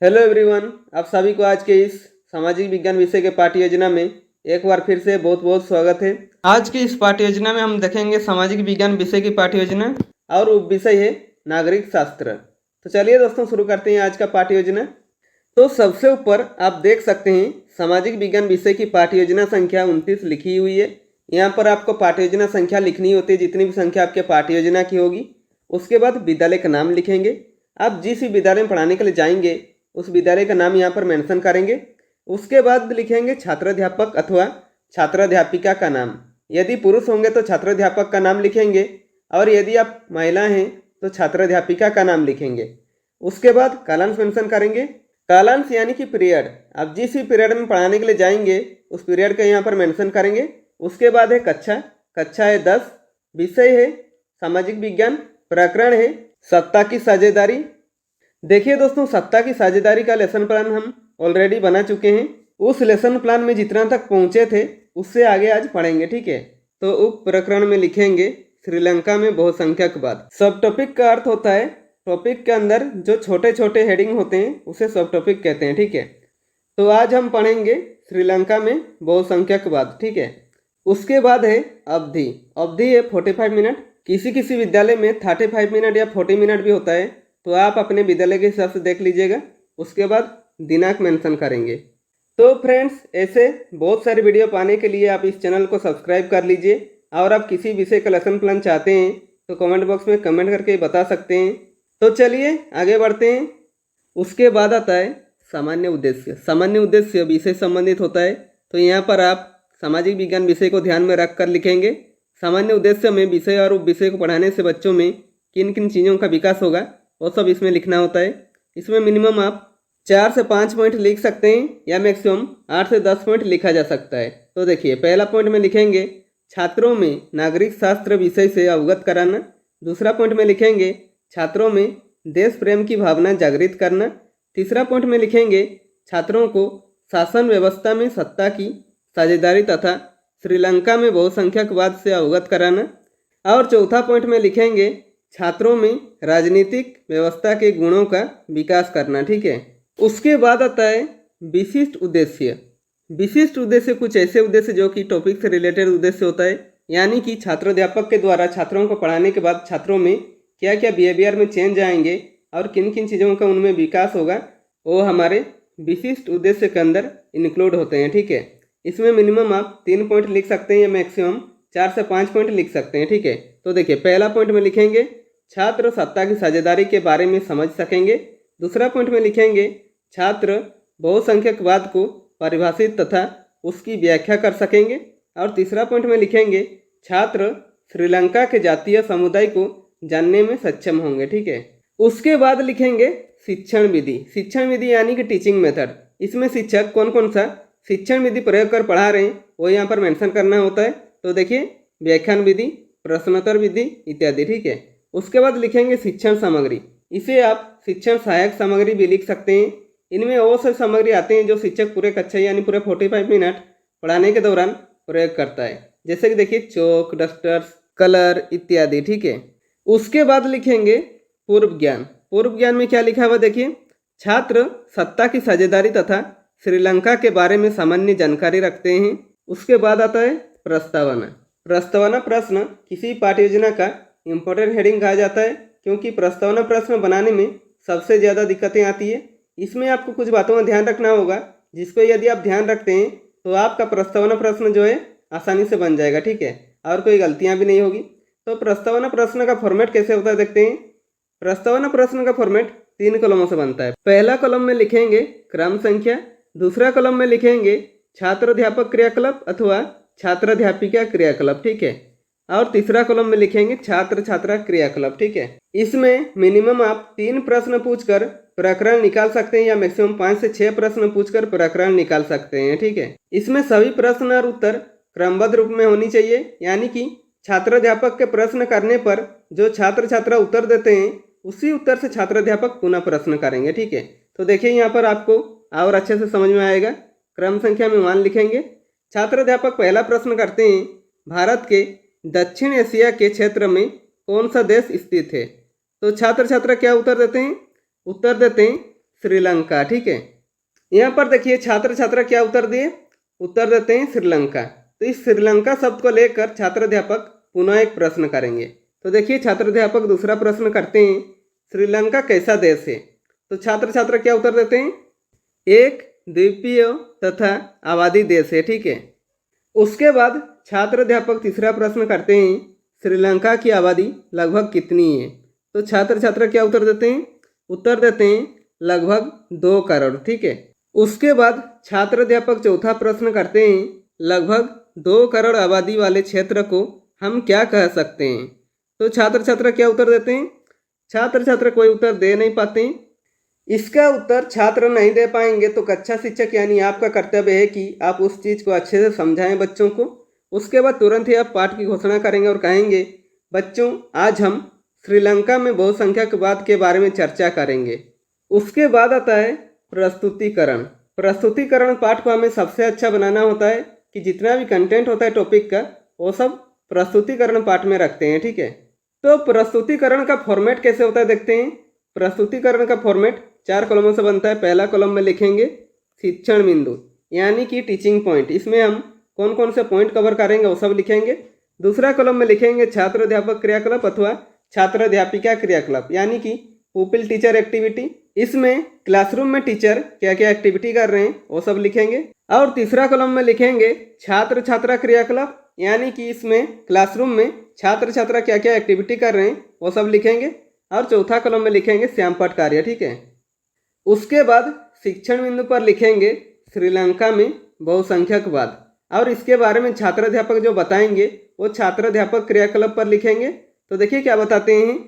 Hello everyone, आप सभी को आज के इस सामाजिक विज्ञान विषय के पाठ्य योजना में एक बार फिर से बहुत बहुत स्वागत है। आज की इस पाठ्य योजना में हम देखेंगे सामाजिक विज्ञान विषय की पाठ्य योजना और विषय है नागरिक शास्त्र। तो चलिए दोस्तों शुरू करते हैं आज का पाठ्य योजना। तो सबसे ऊपर आप देख सकते हैं सामाजिक विज्ञान विषय की पाठ्य योजना संख्या 29 लिखी हुई है। यहाँ पर आपको पाठ्य योजना संख्या लिखनी होती है, जितनी भी संख्या आपके पाठ्य योजना की होगी। उसके बाद विद्यालय का नाम लिखेंगे। आप जिस भी विद्यालय में पढ़ाने के लिए जाएंगे उस विद्यालय का नाम यहाँ पर मेंशन करेंगे। उसके बाद लिखेंगे छात्राध्यापक अथवा छात्राध्यापिका का नाम। यदि पुरुष होंगे तो छात्राध्यापक का नाम लिखेंगे और यदि आप महिला हैं तो छात्राध्यापिका का नाम लिखेंगे। उसके बाद कालांश मेंशन करेंगे। कालांश यानी कि पीरियड, आप जिस भी पीरियड में पढ़ाने के लिए जाएंगे उस पीरियड का यहाँ पर मेंशन करेंगे। उसके बाद है कक्षा है 10, विषय है सामाजिक विज्ञान, प्रकरण है सत्ता की साझेदारी। देखिए दोस्तों, सत्ता की साझेदारी का लेसन प्लान हम ऑलरेडी बना चुके हैं। उस लेसन प्लान में जितना तक पहुंचे थे उससे आगे आज पढ़ेंगे, ठीक है। तो उप प्रकरण में लिखेंगे श्रीलंका में बहुसंख्यकवाद। सब टॉपिक का अर्थ होता है टॉपिक के अंदर जो छोटे छोटे हेडिंग होते हैं उसे सब टॉपिक कहते हैं, ठीक है। तो आज हम पढ़ेंगे श्रीलंका में बहुसंख्यकवाद, ठीक है। उसके बाद है अवधि। अवधि है 45 मिनट। किसी किसी विद्यालय में 35 मिनट या 40 मिनट भी होता है, तो आप अपने विद्यालय के हिसाब से देख लीजिएगा। उसके बाद दिनांक मेंशन करेंगे। तो फ्रेंड्स, ऐसे बहुत सारे वीडियो पाने के लिए आप इस चैनल को सब्सक्राइब कर लीजिए। और आप किसी विषय का लेसन प्लान चाहते हैं तो कमेंट बॉक्स में कमेंट करके बता सकते हैं। तो चलिए आगे बढ़ते हैं। उसके बाद आता है सामान्य उद्देश्य। सामान्य उद्देश्य विषय संबंधित होता है, तो यहाँ पर आप सामाजिक विज्ञान विषय को ध्यान में रख कर लिखेंगे। सामान्य उद्देश्य में विषय और उप विषय को पढ़ाने से बच्चों में किन किन चीज़ों का विकास होगा वो सब इसमें लिखना होता है। इसमें मिनिमम आप 4 से 5 पॉइंट लिख सकते हैं या मैक्सिमम 8 से 10 पॉइंट लिखा जा सकता है। तो देखिए, पहला पॉइंट में लिखेंगे छात्रों में नागरिक शास्त्र विषय से अवगत कराना। दूसरा पॉइंट में लिखेंगे छात्रों में देश प्रेम की भावना जागृत करना। तीसरा पॉइंट में लिखेंगे छात्रों को शासन व्यवस्था में सत्ता की साझेदारी तथा श्रीलंका में बहुसंख्यकवाद से अवगत कराना। और चौथा पॉइंट में लिखेंगे छात्रों में राजनीतिक व्यवस्था के गुणों का विकास करना, ठीक है। उसके बाद आता है विशिष्ट उद्देश्य। विशिष्ट उद्देश्य कुछ ऐसे उद्देश्य जो कि टॉपिक से रिलेटेड उद्देश्य होता है, यानी कि छात्राध्यापक के द्वारा छात्रों को पढ़ाने के बाद छात्रों में क्या क्या बिहेवियर में चेंज आएंगे और किन किन चीज़ों का उनमें विकास होगा, वो हमारे विशिष्ट उद्देश्य के अंदर इंक्लूड होते हैं, ठीक है। इसमें मिनिमम आप 3 पॉइंट लिख सकते हैं या मैक्सिमम 4 से 5 पॉइंट लिख सकते हैं, ठीक है। तो देखिए, पहला पॉइंट में लिखेंगे छात्र सत्ता की साझेदारी के बारे में समझ सकेंगे। दूसरा पॉइंट में लिखेंगे छात्र बहुसंख्यकवाद को परिभाषित तथा उसकी व्याख्या कर सकेंगे। और तीसरा पॉइंट में लिखेंगे छात्र श्रीलंका के जातीय समुदाय को जानने में सक्षम होंगे, ठीक है। उसके बाद लिखेंगे शिक्षण विधि। शिक्षण विधि यानी कि टीचिंग मेथड। इसमें शिक्षक कौन कौन सा शिक्षण विधि प्रयोग कर पढ़ा रहे हैं वो यहाँ पर मेंशन करना होता है। तो देखिए, व्याख्यान विधि, प्रश्नोत्तर विधि इत्यादि, ठीक है। उसके बाद लिखेंगे शिक्षण सामग्री। इसे आप शिक्षण सहायक सामग्री भी लिख सकते हैं। इनमें वो सब सामग्री आते हैं जो शिक्षक पूरे कक्षा यानी पूरे 45 मिनट पढ़ाने के दौरान प्रयोग करता है, जैसे कि देखिए चौक, डस्टर्स, कलर इत्यादि, ठीक है। उसके बाद लिखेंगे पूर्व ज्ञान। पूर्व ज्ञान में क्या लिखा हुआ देखिए, छात्र सत्ता की साझेदारी तथा श्रीलंका के बारे में सामान्य जानकारी रखते हैं। उसके बाद आता है प्रस्तावना। प्रस्तावना प्रश्न किसी पाठ्य योजना का इम्पोर्टेंट हेडिंग कहा जाता है, क्योंकि प्रस्तावना प्रश्न बनाने में सबसे ज़्यादा दिक्कतें आती है। इसमें आपको कुछ बातों का ध्यान रखना होगा, जिसको यदि आप ध्यान रखते हैं तो आपका प्रस्तावना प्रश्न जो है आसानी से बन जाएगा, ठीक है, और कोई गलतियाँ भी नहीं होगी। तो प्रस्तावना प्रश्न का फॉर्मेट कैसे होता है देखते हैं। प्रस्तावना प्रश्न का फॉर्मेट 3 कॉलमों से बनता है। पहला कॉलम में लिखेंगे क्रम संख्या। दूसरा कॉलम में लिखेंगे छात्राध्यापक क्रियाकलाप अथवा छात्राध्यापिका क्रियाकलाप, ठीक है। और तीसरा कॉलम में लिखेंगे छात्र छात्रा क्रियाकलाप, ठीक है। इसमें मिनिमम आप 3 प्रश्न पूछकर प्रकरण निकाल सकते हैं या मैक्सिमम 5 से 6 प्रश्न पूछकर प्रकरण निकाल सकते हैं, ठीक है। इसमें सभी प्रश्न और उत्तर क्रमबद्ध रूप में होनी चाहिए, यानी कि छात्राध्यापक के प्रश्न करने पर जो छात्र छात्रा उत्तर देते हैं उसी उत्तर से छात्राध्यापक पुनः प्रश्न करेंगे, ठीक है। तो देखिए, यहाँ पर आपको और अच्छे से समझ में आएगा। क्रम संख्या में 1 लिखेंगे। छात्राध्यापक पहला प्रश्न करते हैं, भारत के दक्षिण एशिया के क्षेत्र में कौन सा देश स्थित है। तो छात्र छात्रा क्या उत्तर देते हैं श्रीलंका। ठीक है, यहाँ पर देखिए छात्र छात्रा क्या उत्तर दिए, उत्तर देते हैं श्रीलंका। तो इस श्रीलंका शब्द को लेकर छात्र अध्यापक पुनः एक प्रश्न करेंगे। तो देखिए छात्र अध्यापक दूसरा प्रश्न करते हैं, श्रीलंका कैसा देश है? तो छात्र छात्रा क्या उत्तर देते हैं, एक द्वीपीय तथा आबादी देश है। ठीक है, उसके बाद छात्र अध्यापक तीसरा प्रश्न करते हैं, श्रीलंका की आबादी लगभग कितनी है? तो छात्र छात्रा क्या उत्तर देते हैं, उत्तर देते हैं लगभग 2 करोड़। ठीक है, उसके बाद छात्र अध्यापक चौथा प्रश्न करते हैं, लगभग 2 करोड़ आबादी वाले क्षेत्र को हम क्या कह सकते हैं? तो छात्र छात्रा क्या उत्तर देते हैं, छात्र छात्रा कोई उत्तर दे नहीं पाते हैं। इसका उत्तर छात्र नहीं दे पाएंगे तो कक्षा शिक्षक यानी आपका कर्तव्य है कि आप उस चीज़ को अच्छे से समझाएं बच्चों को। उसके बाद तुरंत ही आप पाठ की घोषणा करेंगे और कहेंगे, बच्चों आज हम श्रीलंका में बहुसंख्यकवाद के बारे में चर्चा करेंगे। उसके बाद आता है प्रस्तुतिकरण। प्रस्तुतिकरण पाठ को हमें सबसे अच्छा बनाना होता है कि जितना भी कंटेंट होता है टॉपिक का वो सब प्रस्तुतिकरण पाठ में रखते हैं। ठीक है, तो प्रस्तुतिकरण का फॉर्मेट कैसे होता है देखते हैं। प्रस्तुतिकरण का फॉर्मेट 4 कॉलमों से बनता है। पहला कॉलम में लिखेंगे शिक्षण बिंदु यानी कि टीचिंग पॉइंट, इसमें हम कौन कौन से पॉइंट कवर करेंगे वो सब लिखेंगे। दूसरा कॉलम में लिखेंगे छात्र अध्यापक क्रियाकलाप अथवा छात्र अध्यापिका क्रियाकलाप यानी कि पुपिल टीचर एक्टिविटी, इसमें क्लासरूम में टीचर क्या क्या एक्टिविटी कर रहे हैं वो सब लिखेंगे। और तीसरा कॉलम में लिखेंगे छात्र छात्रा क्रियाकलाप यानी कि इसमें क्लासरूम में छात्र छात्रा क्या क्या एक्टिविटी कर रहे हैं वो सब लिखेंगे। और चौथा कॉलम में लिखेंगे श्यामपट कार्य। ठीक है, उसके बाद शिक्षण बिंदु पर लिखेंगे श्रीलंका में बहुसंख्यकवाद और इसके बारे में छात्र अध्यापक जो बताएंगे वो छात्र अध्यापक क्रियाकलाप पर लिखेंगे। तो देखिए क्या बताते हैं,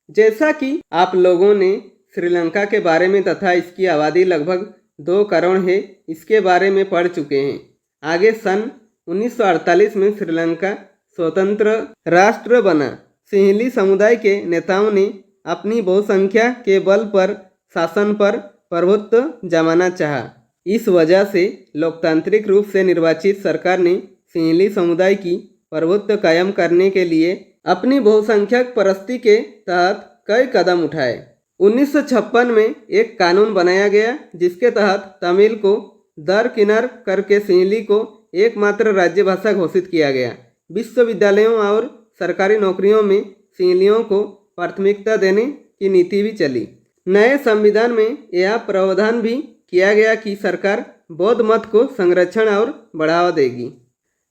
जैसा कि आप लोगों ने श्रीलंका के बारे में तथा इसकी आबादी लगभग 2 करोड़ है इसके बारे में पढ़ चुके हैं। आगे सन 1948 में श्रीलंका स्वतंत्र राष्ट्र बना। सिंहली समुदाय के नेताओं ने अपनी बहुसंख्या के बल पर शासन पर प्रभुत्व जमाना चाहा। इस वजह से लोकतांत्रिक रूप से निर्वाचित सरकार ने सिंहली समुदाय की प्रभुत्व कायम करने के लिए अपनी बहुसंख्यक परस्ती के तहत कई कदम उठाए। 1956 में एक कानून बनाया गया जिसके तहत तमिल को दरकिनार करके सिंहली को एकमात्र राज्य भाषा घोषित किया गया। विश्वविद्यालयों और सरकारी नौकरियों में सिंहलियों को प्राथमिकता देने की नीति भी चली। नए संविधान में यह प्रावधान भी किया गया कि सरकार बौद्ध मत को संरक्षण और बढ़ावा देगी।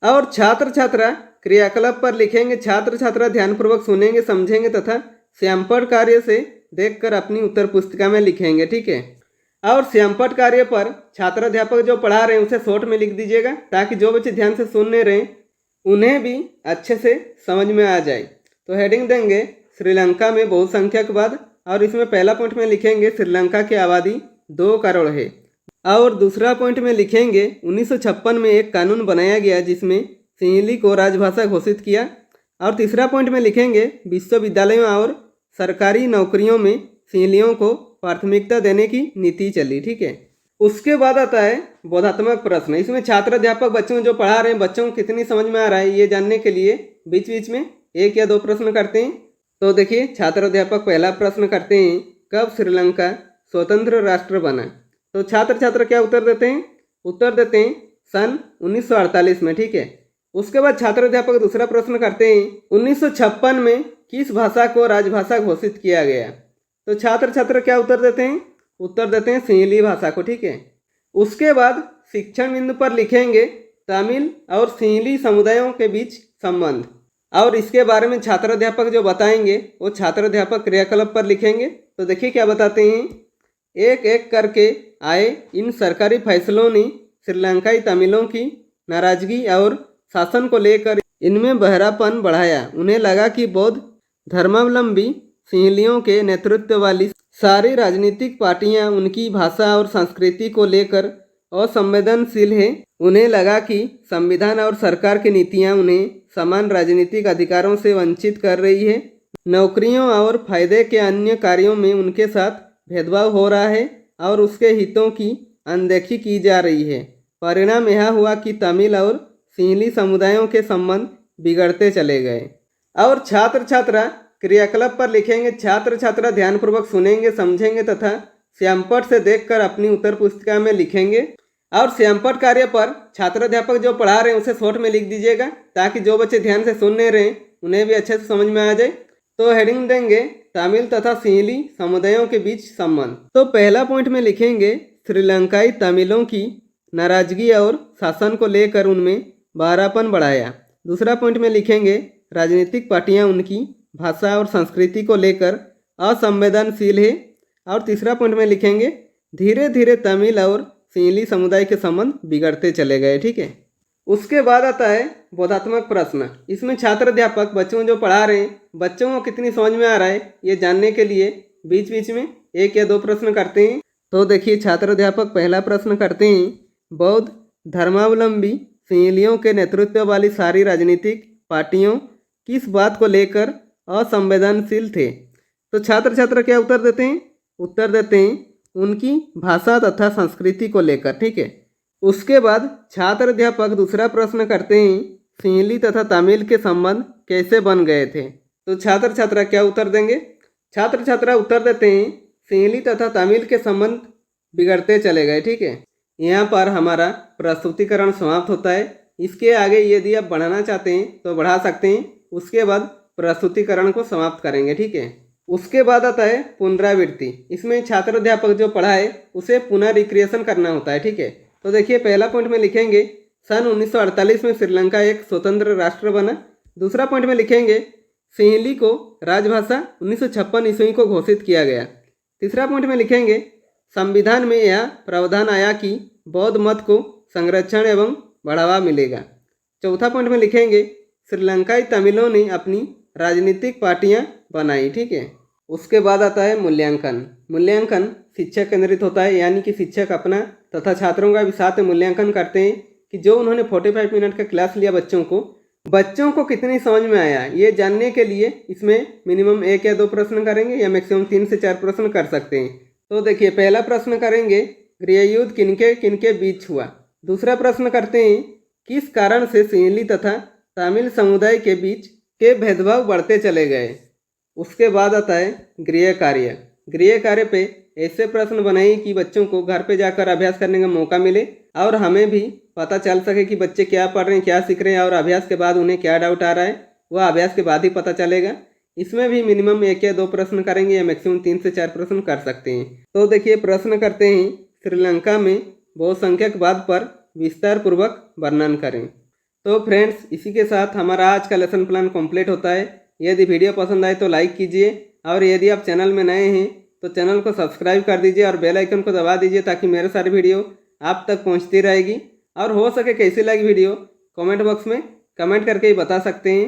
और छात्र छात्रा क्रियाकलाप पर लिखेंगे छात्र छात्रा ध्यानपूर्वक सुनेंगे, समझेंगे तथा श्यामपट कार्य से देखकर अपनी उत्तर पुस्तिका में लिखेंगे। ठीक है, और श्यामपट कार्य पर छात्र अध्यापक जो पढ़ा रहे हैं उसे शॉर्ट में लिख दीजिएगा ताकि जो बच्चे ध्यान से सुन नहीं रहे उन्हें भी अच्छे से समझ में आ जाए। तो हेडिंग देंगे श्रीलंका में बहुसंख्यकवाद और इसमें पहला पॉइंट में लिखेंगे श्रीलंका की आबादी 2 करोड़ है और दूसरा पॉइंट में लिखेंगे 1956 में एक कानून बनाया गया जिसमें सिंहली को राजभाषा घोषित किया। और तीसरा पॉइंट में लिखेंगे विश्वविद्यालयों और सरकारी नौकरियों में सिंहलियों को प्राथमिकता देने की नीति चली। ठीक है, उसके बाद आता है बोधात्मक प्रश्न। इसमें छात्र अध्यापक बच्चों जो पढ़ा रहे हैं बच्चों को कितनी समझ में आ रहा है ये जानने के लिए बीच बीच में 1 या 2 प्रश्न करते हैं। तो देखिए छात्र अध्यापक पहला प्रश्न करते हैं, कब श्रीलंका स्वतंत्र राष्ट्र बना? तो छात्र छात्रा क्या उत्तर देते हैं, उत्तर देते हैं सन 1948 में। ठीक है, उसके बाद छात्र अध्यापक दूसरा प्रश्न करते हैं 1956 में किस भाषा को राजभाषा घोषित किया गया? तो छात्र छात्रा क्या उत्तर देते हैं, उत्तर देते हैं सिंहली भाषा को। ठीक है, उसके बाद शिक्षण बिंदु पर लिखेंगे तमिल और सिंहली समुदायों के बीच संबंध और इसके बारे में छात्र अध्यापक जो बताएंगे वो छात्र अध्यापक क्रियाकलाप पर लिखेंगे। तो देखिए क्या बताते हैं, एक एक करके आए इन सरकारी फैसलों ने श्रीलंकाई तमिलों की नाराजगी और शासन को लेकर इनमें बहरापन बढ़ाया। उन्हें लगा कि बौद्ध धर्मावलंबी सिंहलियों के नेतृत्व वाली सारी राजनीतिक पार्टियां उनकी भाषा और संस्कृति को लेकर असंवेदनशील है। उन्हें लगा कि संविधान और सरकार की नीतियां उन्हें समान राजनीतिक अधिकारों से वंचित कर रही है। नौकरियों और फायदे के अन्य कार्यों में उनके साथ भेदभाव हो रहा है और उसके हितों की अनदेखी की जा रही है। परिणाम यह हुआ कि तमिल और सिंहली समुदायों के संबंध बिगड़ते चले गए। और छात्र छात्रा क्रियाकलाप पर लिखेंगे छात्र छात्रा ध्यानपूर्वक सुनेंगे, समझेंगे तथा श्यामपट्ट से देखकर अपनी उत्तर पुस्तिका में लिखेंगे और श्यामपट्ट कार्य पर छात्र अध्यापक जो पढ़ा रहे हैं उसे शॉर्ट में लिख दीजिएगा, ताकि जो बच्चे ध्यान से सुन नहीं रहे हैं उन्हें भी अच्छे से समझ में आ जाए। तो हेडिंग देंगे तमिल तथा सिंहली समुदायों के बीच संबंध। तो पहला पॉइंट में लिखेंगे श्रीलंकाई तमिलों की नाराजगी और शासन को लेकर उनमें बहरापन बढ़ाया। दूसरा पॉइंट में लिखेंगे राजनीतिक पार्टियां उनकी भाषा और संस्कृति को लेकर असंवेदनशील है। और तीसरा पॉइंट में लिखेंगे धीरे धीरे तमिल और सिंहली समुदाय के संबंध बिगड़ते चले गए। ठीक है। उसके बाद आता है बोधात्मक प्रश्न। इसमें छात्र अध्यापक बच्चों जो पढ़ा रहे हैं बच्चों को कितनी समझ में आ रहा है ये जानने के लिए बीच बीच में 1 या 2 प्रश्न करते हैं। तो देखिए छात्र अध्यापक पहला प्रश्न करते हैं, बौद्ध धर्मावलंबी सिंहलियों के नेतृत्व वाली सारी राजनीतिक पार्टियों किस बात को लेकर असंवेदनशील थे? तो छात्र छात्रा क्या उत्तर देते हैं? उत्तर देते हैं उनकी भाषा तथा संस्कृति को लेकर। ठीक है। उसके बाद छात्र अध्यापक दूसरा प्रश्न करते हैं, सिंहली तथा तमिल के संबंध कैसे बन गए थे? तो छात्र छात्रा क्या उत्तर देंगे? छात्र छात्रा उत्तर देते हैं सिंहली तथा तमिल के संबंध बिगड़ते चले गए। ठीक है। यहाँ पर हमारा प्रस्तुतिकरण समाप्त होता है। इसके आगे यदि आप बढ़ाना चाहते हैं तो बढ़ा सकते हैं, उसके बाद प्रस्तुतिकरण को समाप्त करेंगे। ठीक है। उसके बाद आता है पुनरावृत्ति। इसमें छात्र अध्यापक जो पढ़ाए उसे पुनः रिक्रिएशन करना होता है। ठीक है। तो देखिए पहला पॉइंट में लिखेंगे सन 1948 में श्रीलंका एक स्वतंत्र राष्ट्र बना। दूसरा पॉइंट में लिखेंगे सिंहली को राजभाषा 1956 ईस्वी को घोषित किया गया। तीसरा पॉइंट में लिखेंगे संविधान में यह प्रावधान आया कि बौद्ध मत को संरक्षण एवं बढ़ावा मिलेगा। चौथा पॉइंट में लिखेंगे श्रीलंकाई तमिलों ने अपनी राजनीतिक पार्टियां बनाई। ठीक है। उसके बाद आता है मूल्यांकन। मूल्यांकन शिक्षक केंद्रित होता है, यानी कि शिक्षक अपना तथा छात्रों का भी साथ में मूल्यांकन करते हैं कि जो उन्होंने 45 मिनट का क्लास लिया बच्चों को कितनी समझ में आया ये जानने के लिए इसमें मिनिमम 1 या 2 प्रश्न करेंगे या मैक्सिमम 3 से 4 प्रश्न कर सकते हैं। तो देखिए पहला प्रश्न करेंगे गृहयुद्ध किनके किनके बीच हुआ। दूसरा प्रश्न करते हैं किस कारण से सिंहली तथा तमिल समुदाय के बीच के भेदभाव बढ़ते चले गए। उसके बाद आता है गृह कार्य। गृह कार्य पे ऐसे प्रश्न बनाइए कि बच्चों को घर पे जाकर अभ्यास करने का मौका मिले और हमें भी पता चल सके कि बच्चे क्या पढ़ रहे हैं, क्या सीख रहे हैं और अभ्यास के बाद उन्हें क्या डाउट आ रहा है वह अभ्यास के बाद ही पता चलेगा। इसमें भी मिनिमम 1 या 2 प्रश्न करेंगे या मैक्सिमम 3 से 4 प्रश्न कर सकते हैं। तो देखिए प्रश्न करते हैं श्रीलंका में बहुसंख्यकवाद पर विस्तार पूर्वक वर्णन करें। तो फ्रेंड्स इसी के साथ हमारा आज का लेसन प्लान कंप्लीट होता है। यदि वीडियो पसंद आए तो लाइक कीजिए और यदि आप चैनल में नए हैं तो चैनल को सब्सक्राइब कर दीजिए और बेल आइकन को दबा दीजिए ताकि मेरे सारी वीडियो आप तक पहुंचती रहेगी। और हो सके कैसी लगी वीडियो कमेंट बॉक्स में कमेंट करके ही बता सकते हैं।